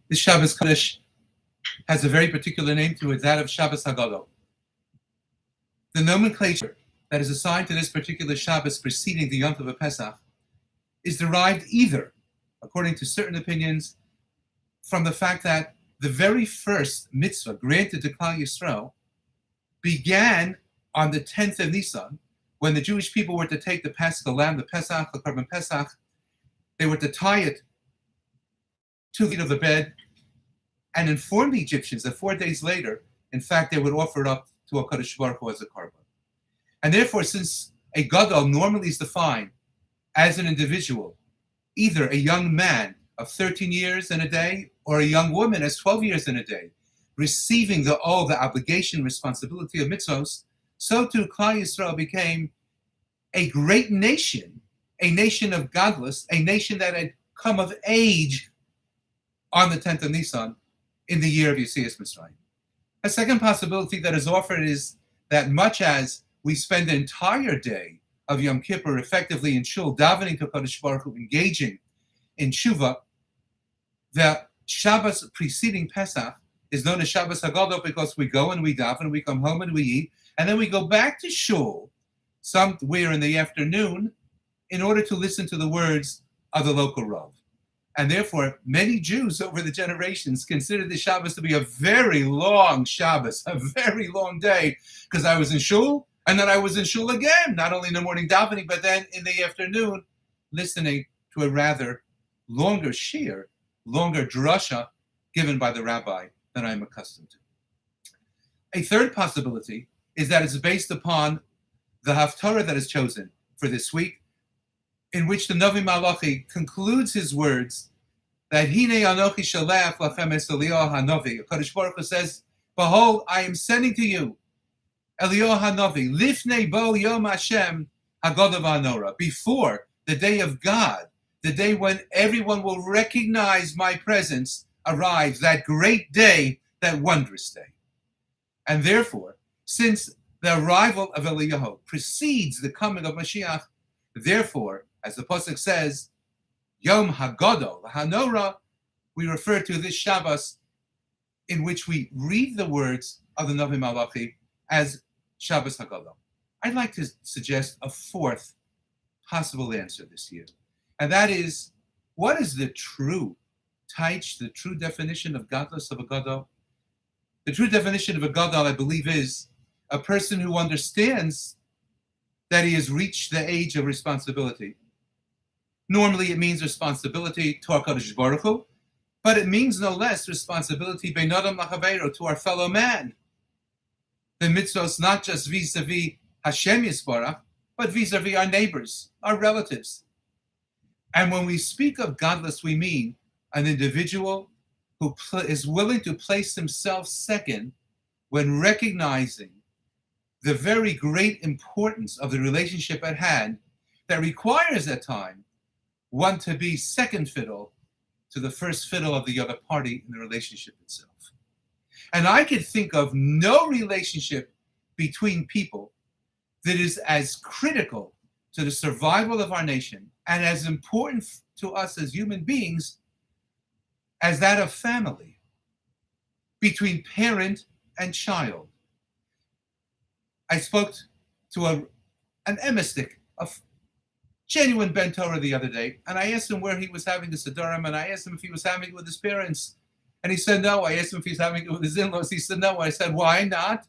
This Shabbos Kodesh has a very particular name to it, that of Shabbos HaGadol. The nomenclature that is assigned to this particular Shabbos preceding the Yom Tov of Pesach is derived either, according to certain opinions, from the fact that the very first mitzvah granted to Klal Yisrael began on the 10th of Nisan, when the Jewish people were to take the Paschal lamb, the Pesach, the Korban Pesach. They were to tie it to the feet of the bed and inform the Egyptians that 4 days later, in fact, they would offer it up to HaKadosh Baruch Hu as a korban. And therefore, since a gadol normally is defined as an individual, either a young man of 13 years and a day or a young woman as 12 years and a day, receiving the obligation, responsibility of mitzvos, so too Klal Yisrael became a great nation, a nation of godless, a nation that had come of age on the 10th of Nisan in the year of Yetzias Mitzrayim. A second possibility that is offered is that much as we spend the entire day of Yom Kippur effectively in shul, davening to Kadosh Baruch Hu, engaging in tshuva, the Shabbos preceding Pesach is known as Shabbos HaGadol because we go and we daven, we come home and we eat, and then we go back to shul somewhere in the afternoon in order to listen to the words of the local rav. And therefore, many Jews over the generations consider the Shabbos to be a very long Shabbos, a very long day, because I was in shul, and then I was in shul again, not only in the morning davening, but then in the afternoon, listening to a rather longer shiur, longer drasha given by the rabbi than I'm accustomed to. A third possibility is that it's based upon the haftarah that is chosen for this week, in which the Navi Malachi concludes his words that Hinei Anochi Shalach Lachem Es Eliyahu Hanavi. HaKadosh Baruch Hu says, "Behold, I am sending to you Eliyahu Hanavi, Lifnei Bo Yom Hashem Hagadol V'Hanora, before the day of God, the day when everyone will recognize my presence arrives, that great day, that wondrous day." And therefore, since the arrival of Eliyahu precedes the coming of Mashiach, therefore, as the pasuk says, Yom HaGadol, Hanora, we refer to this Shabbos in which we read the words of the Navi Malachi as Shabbos HaGadol. I'd like to suggest a fourth possible answer this year, and that is, what is the true taich, the true definition of godless of a gadol? The true definition of a gadol, I believe, is a person who understands that he has reached the age of responsibility. Normally, it means responsibility to our Kadosh Baruch Hu, but it means no less responsibility bein adam lachaveiro, to our fellow man. The mitzvahs not just vis-a-vis Hashem Yisbarach, but vis-a-vis our neighbors, our relatives. And when we speak of godless, we mean an individual who is willing to place himself second when recognizing the very great importance of the relationship at hand that requires at times one to be second fiddle to the first fiddle of the other party in the relationship itself. And I could think of no relationship between people that is as critical to the survival of our nation and as important to us as human beings as that of family, between parent and child. I spoke to an emistic, a genuine Ben Torah the other day, and I asked him where he was having the Siddurim, and I asked him if he was having it with his parents, and he said no. I asked him if he's having it with his in-laws. He said no. I said, why not?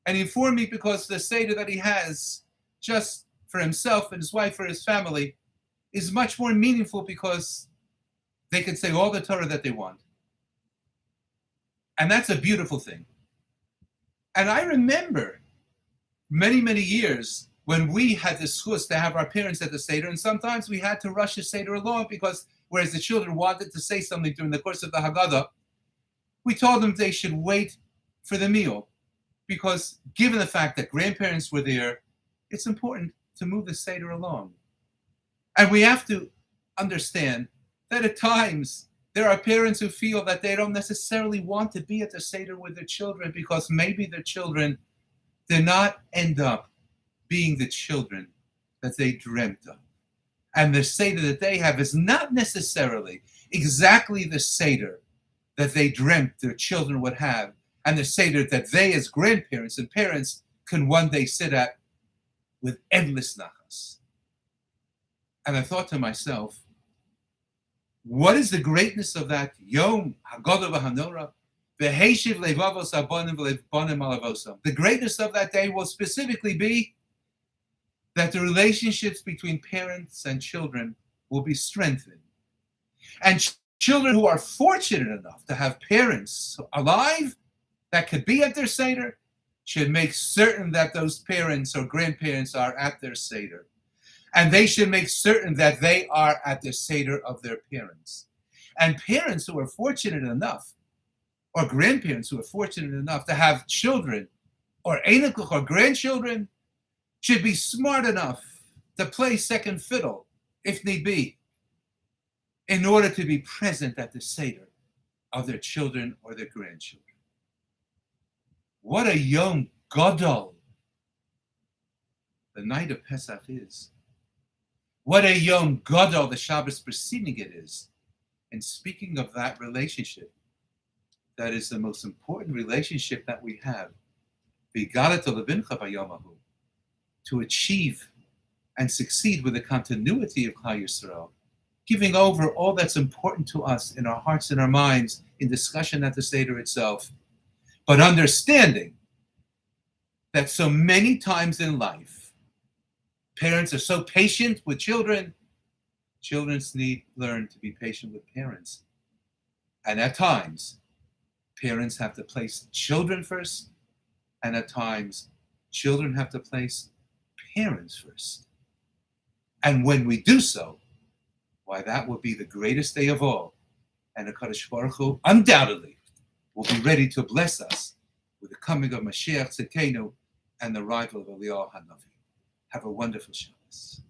And he informed me because the Seder that he has just for himself and his wife, for his family, is much more meaningful because they can say all the Torah that they want. And that's a beautiful thing. And I remember many, many years when we had the schus to have our parents at the Seder, and sometimes we had to rush the Seder along because whereas the children wanted to say something during the course of the Haggadah, we told them they should wait for the meal because given the fact that grandparents were there, it's important to move the Seder along. And we have to understand that at times there are parents who feel that they don't necessarily want to be at the Seder with their children because maybe their children did not end up being the children that they dreamt of. And the Seder that they have is not necessarily exactly the Seder that they dreamt their children would have, and the Seder that they as grandparents and parents can one day sit at with endless nachas. And I thought to myself, what is the greatness of that Yom HaGadol v'Hanorah? V'heishiv levavos abonim v'levanim alavosam. The greatness of that day will specifically be that the relationships between parents and children will be strengthened. And children who are fortunate enough to have parents alive that could be at their Seder should make certain that those parents or grandparents are at their Seder. And they should make certain that they are at the Seder of their parents. And parents who are fortunate enough, or grandparents who are fortunate enough to have children, or einiklach, or grandchildren, should be smart enough to play second fiddle, if need be, in order to be present at the Seder of their children or their grandchildren. What a Yom Gadol the night of Pesach is. What a Yom Gadol the Shabbos preceding it is. And speaking of that relationship, that is the most important relationship that we have, to achieve and succeed with the continuity of Klal Yisrael, giving over all that's important to us in our hearts and our minds in discussion at the Seder itself, but understanding that so many times in life, parents are so patient with children, children need to learn to be patient with parents. And at times, parents have to place children first, and at times, children have to place parents first. And when we do so, why, that will be the greatest day of all. And the Kadosh Baruch Hu undoubtedly will be ready to bless us with the coming of Mashiach Tzidkenu and the arrival of Eliyahu HaNavi. Have a wonderful Shabbos.